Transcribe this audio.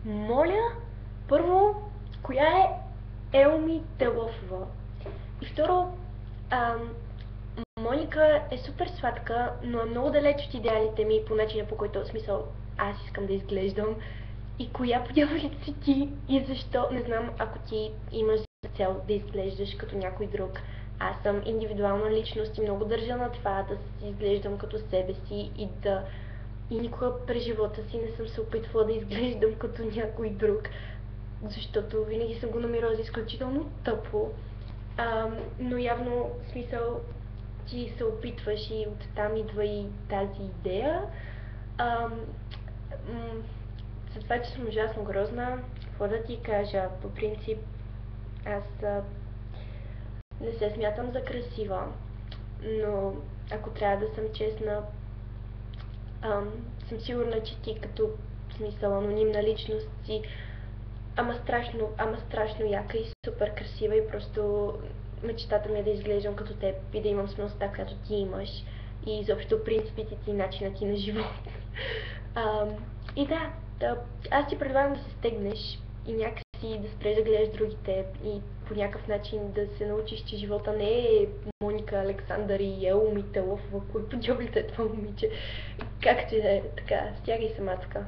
Моля, първо, коя е Елми Телофова? И второ, ам, Моника е супер сладка, но е много далеч от идеалите ми по начина, по който смисъл аз искам да изглеждам. И коя по дяволите си ти и защо? Не знам, ако ти имаш за цел да изглеждаш като някой друг. Аз съм индивидуална личност и много държа на това да си изглеждам като себе си и никога през живота си не съм се опитвала да изглеждам като някой друг, защото винаги съм го намирала за изключително тъпо. Но явно, в смисъл, ти се опитваш и оттам идва и тази идея. Ам, за това, че съм ужасно грозна, какво да ти кажа? По принцип, аз не се смятам за красива, но ако трябва да съм честна, съм сигурна, че ти като смисъл анонимна личност си ама страшно яка и супер красива и просто мечтата ми е да изглеждам като теб и да имам смелостта, която ти имаш и изобщо принципите ти и начина ти на живот. И да, аз ти предлагам да се стегнеш и някакси да спреш да гледаш другите и по някакъв начин да се научиш, че живота не е Моника Александър и Ело Мителов, в кой по дяволите е това момиче. Както и да е, така, стягай се, мацка.